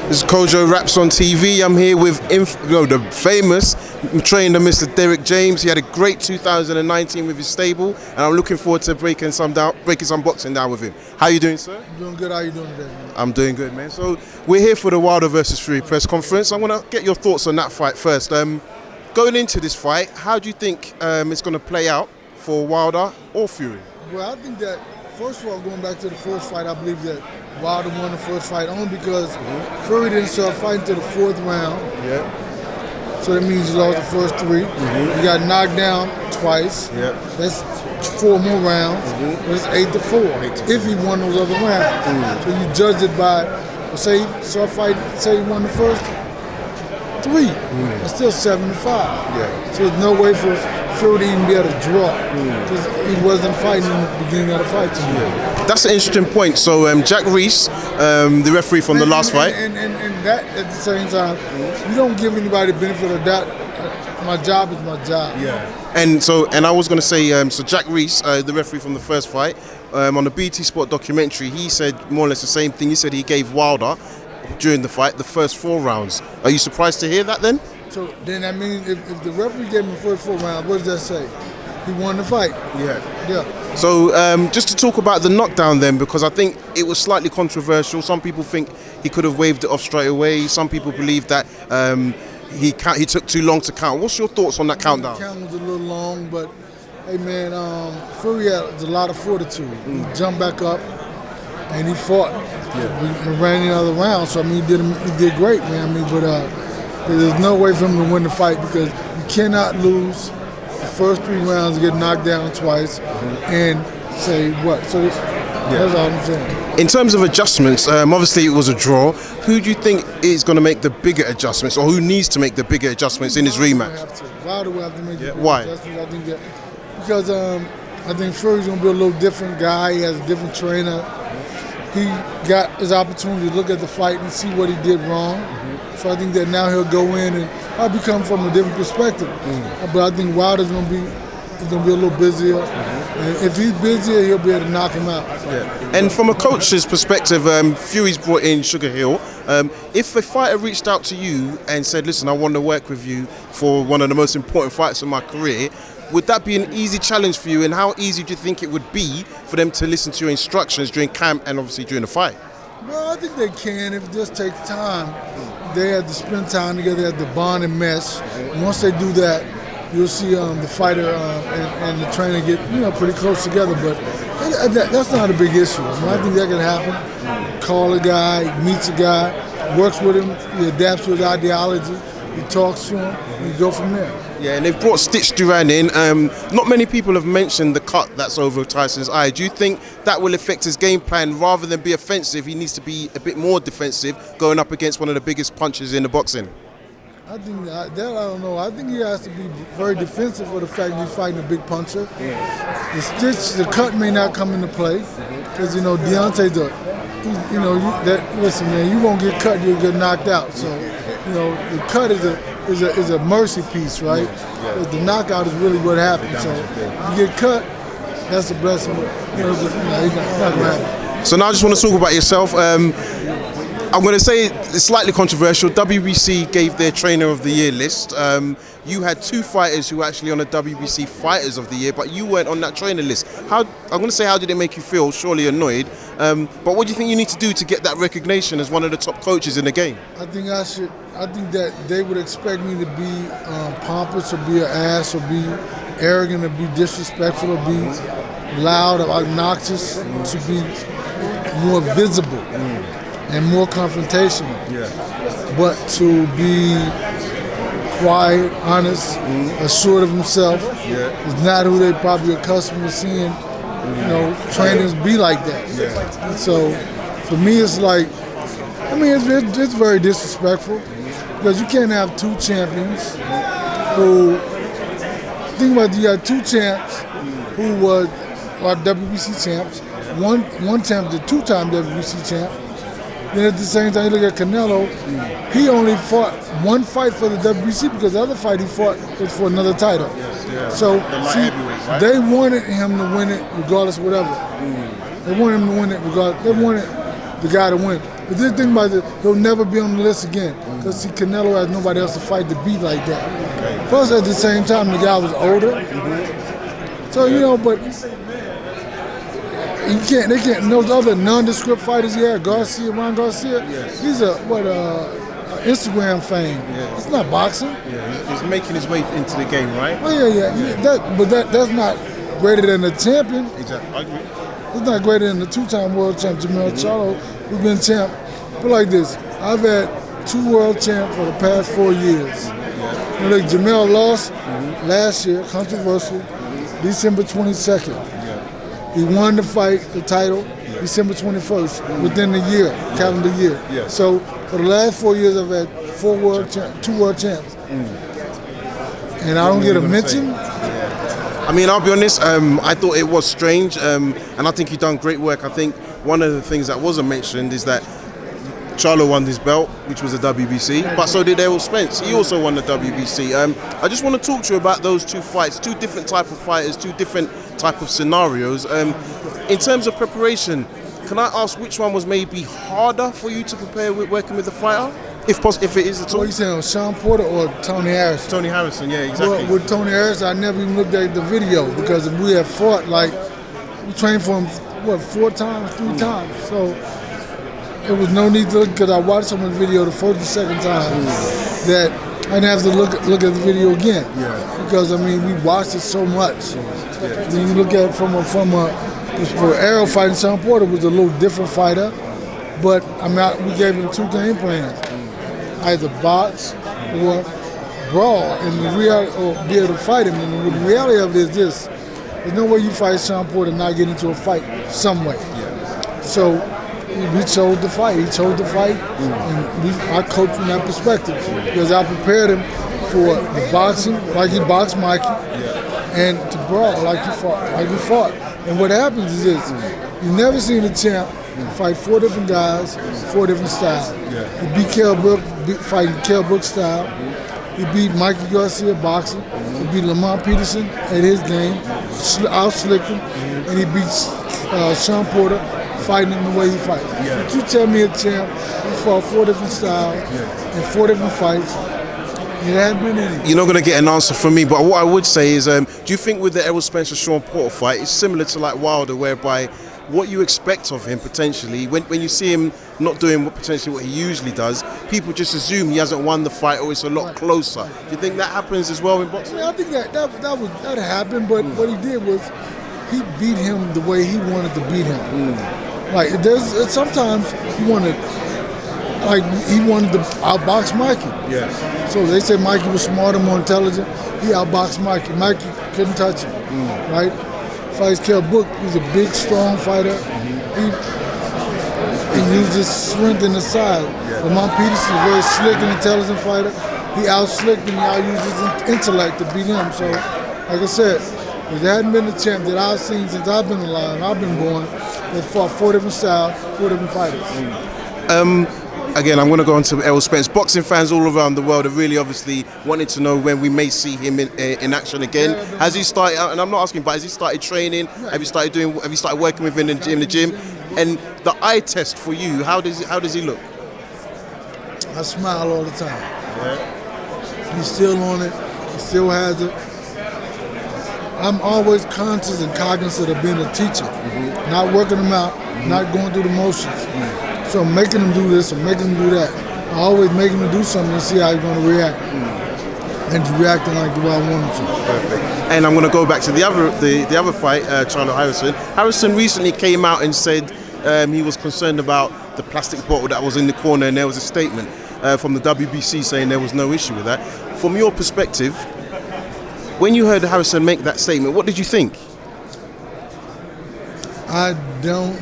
This is Kojo Raps on TV. I'm here with the famous trainer, Mr. Derrick James. He had a great 2019 with his stable, and I'm looking forward to breaking some boxing down with him. How you doing, sir? I'm doing good. How you doing today, man? I'm doing good, man. So we're here for the Wilder versus Fury press conference. I want to get your thoughts on that fight first. Going into this fight, how do you think it's going to play out for Wilder or Fury? Well, I think that, first of all, going back to the first fight, I believe that Wilder won the first fight only because Fury didn't start fighting to the fourth round. Yeah. So that means he lost the first three. He got knocked down twice. Yeah. That's 4 more rounds. That's 8-4 if he won those other rounds. So you judge it by, say he won the first 3. It's still 7-5. Yeah. So there's no way for Fury to even be able to draw because he wasn't fighting in the beginning of the fight. That's an interesting point. So Jack Reese, the referee from the last fight, and that at the same time, you don't give anybody the benefit of doubt. My job is my job. Yeah. And I was going to say, so Jack Reese, the referee from the first fight, on the BT Sport documentary, he said more or less the same thing. He said he gave Wilder during the fight the first 4 rounds. Are you surprised to hear that then? So then that means if the referee gave him the first 4 rounds, what does that say? He won the fight. Yeah. So just to talk about the knockdown then, because I think it was slightly controversial. Some people think he could have waved it off straight away. Some people believe that he took too long to count. What's your thoughts on that countdown? The count was a little long, but hey man, Fury had a lot of fortitude. He jumped back up and he fought. We ran the other round, so I mean he did great, man. I mean, but there's no way for him to win the fight because you cannot lose the first 3 rounds, get knocked down twice, and say what? So that's all I'm saying. In terms of adjustments, obviously it was a draw. Who do you think is going to make the bigger adjustments, or who needs to make the bigger adjustments in his rematch? Wilder will have to make the bigger Why? adjustments. I think that because I think Fury's going to be a little different guy. He has a different trainer. He got his opportunity to look at the fight and see what he did wrong. So I think that now he'll go in and probably come from a different perspective. But I think Wilder's going to be a little busier. And if he's busier, he'll be able to knock him out. And from a coach's perspective, Fury's brought in Sugar Hill. If a fighter reached out to you and said, listen, I want to work with you for one of the most important fights of my career, would that be an easy challenge for you? And how easy do you think it would be for them to listen to your instructions during camp and obviously during the fight? Well, I think they can if it just takes time. They have to spend time together, they have to bond and mesh. And once they do that, you'll see the fighter and the trainer get pretty close together. But that's not a big issue. I mean, I think that can happen. Call a guy, meets a guy, works with him, he adapts to his ideology, he talks to him, and you go from there. Yeah, and they've brought Stitch Duran in. Not many people have mentioned the cut that's over Tyson's eye. Do you think that will affect his game plan? Rather than be offensive, he needs to be a bit more defensive going up against one of the biggest punches in the boxing? I think that I don't know. I think he has to be very defensive for the fact that he's fighting a big puncher. The cut may not come into play because Deontay's listen, man, you won't get cut, you'll get knocked out. So the cut is a mercy piece, right? The knockout is really what happens. So if you get cut, that's a blessing. He's not gonna happen. So now I just want to talk about yourself. I'm going to say it's slightly controversial. WBC gave their Trainer of the Year list. You had 2 fighters who were actually on the WBC Fighters of the Year, but you weren't on that trainer list. I'm going to say, how did it make you feel? Surely annoyed. But what do you think you need to do to get that recognition as one of the top coaches in the game? I think that they would expect me to be pompous or be an ass or be arrogant or be disrespectful or be loud or obnoxious to be more visible and more confrontational. But to be quiet, honest, assured of himself is not who they probably accustomed to seeing. Trainers be like that. And so for me, it's like, it's very disrespectful because you can't have 2 champions who. Think about it, you got 2 champs who were WBC champs. One champ, the 2-time WBC champ. Then at the same time, you look at Canelo, he only fought 1 fight for the WBC because the other fight he fought was for another title. So, see, they wanted him to win it regardless of whatever. They wanted him to win it regardless. They wanted the guy to win. But this thing about it, he'll never be on the list again. Because see, Canelo has nobody else to fight to beat like that. Okay. Plus, at the same time, the guy was older. So, you know, but they can't, those other nondescript fighters he had, Garcia, Ron Garcia, he's Instagram fame. Yeah. It's not boxing. Yeah, he's making his way into the game, right? Oh, yeah. That's not greater than the champion. Exactly, I agree. It's not greater than the two-time world champ, Jamel Charlo, who's been champ. But like this, I've had 2 world champs for the past 4 years. You know, like Jamel lost last year, controversial, December 22nd. He won the fight, the title, December 21st, within the year, calendar year. Yeah. So for the last 4 years, I've had 2 world champs. And I don't get a mention. I mean, I'll be honest, I thought it was strange, and I think he done great work. I think one of the things that wasn't mentioned is that Charlo won his belt, which was a WBC, but so did Errol Spence. He also won the WBC. I just want to talk to you about those 2 fights, 2 different type of fighters, 2 different type of scenarios. In terms of preparation, can I ask which one was maybe harder for you to prepare with working with the fighter? If it is at all. What are you saying, Sean Porter or Tony Harrison? Tony Harrison, yeah, exactly. Well, with Tony Harrison, I never even looked at the video because we had fought, we trained for him, 4 times, 3 times. So it was no need to look, because I watched him in the video the first and second time, that I didn't have to look at the video again. Yeah. Because, I mean, we watched it so much. When you look at it for Errol fighting Sean Porter was a little different fighter, but I mean, we gave him 2 game plans. Either box or brawl, and the reality, or be able to fight him. And the reality of it is this: there's no way you fight Sean Porter and not get into a fight some way. Yeah. So we chose the fight. He chose the fight, and I coached from that perspective because I prepared him for the boxing, like he boxed Mikey, and to brawl like he fought. And what happens is this: you never seen a champ fight 4 different guys, 4 different styles. He beat Kell Brook, fighting Kell Brook style. He beat Mikey Garcia boxing. He beat Lamont Peterson at his game, out-slicked him, and he beat Sean Porter fighting him the way he fights. But you tell me a champ who fought 4 different styles and 4 different fights, it hadn't been any. You're not going to get an answer from me, but what I would say is, do you think with the Errol Spencer-Sean Porter fight, it's similar to like Wilder, whereby what you expect of him potentially, when you see him not doing what he usually does, people just assume he hasn't won the fight or it's a lot closer. Do you think that happens as well in boxing? I think that happened, but what he did was he beat him the way he wanted to beat him. Like sometimes he wanted to outbox Mikey. Yeah. So they said Mikey was smarter, more intelligent. He outboxed Mikey. Mikey couldn't touch him. Right? Fights Kell Brook. He's a big, strong fighter. He used his strength in the side. Lamont Peterson is a very slick and intelligent fighter. He out-slicked him. He out-used his intellect to beat him. So, like I said, if there hadn't been a champ that I've seen since I've been alive, I've been born, that fought 4 different styles, 4 different fighters. Again, I'm going to go on to Errol Spence. Boxing fans all around the world are really obviously wanting to know when we may see him in action again. Has he started? And I'm not asking, but has he started training? Have you started working with him in the gym? And the eye test for you, how does he look? I smile all the time. He's still on it. He still has it. I'm always conscious and cognizant of being a teacher, not working them out, not going through the motions. So I'm making him do this, I'm making him do that. I always make him do something and see how he's going to react. And he's reacting like the way I want him to. Perfect. And I'm going to go back to the other fight, Charlo Harrison. Harrison recently came out and said he was concerned about the plastic bottle that was in the corner, and there was a statement from the WBC saying there was no issue with that. From your perspective, when you heard Harrison make that statement, what did you think? I didn't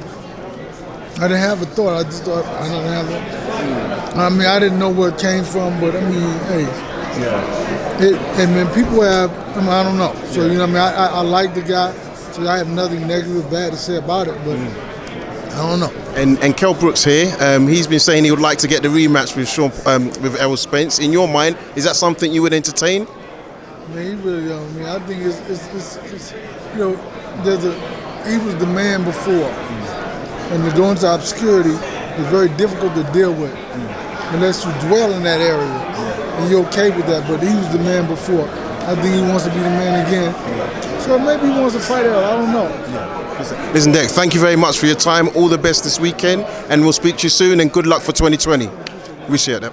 have a thought. I just thought I didn't have it. I mean, I didn't know where it came from, but I mean, hey. And when people have, I don't know. So, you know what I mean? I like the guy, so I have nothing negative or bad to say about it, but I don't know. And Kell Brook's here. He's been saying he would like to get the rematch with Errol Spence. In your mind, is that something you would entertain? Man, he really don't. I mean, I think it's you know, he was the man before. And to go into obscurity, is very difficult to deal with unless you dwell in that area and you're okay with that. But he was the man before. I think he wants to be the man again. So maybe he wants to fight out. I don't know. Listen, Derrick, thank you very much for your time. All the best this weekend, and we'll speak to you soon, and good luck for 2020. Appreciate that.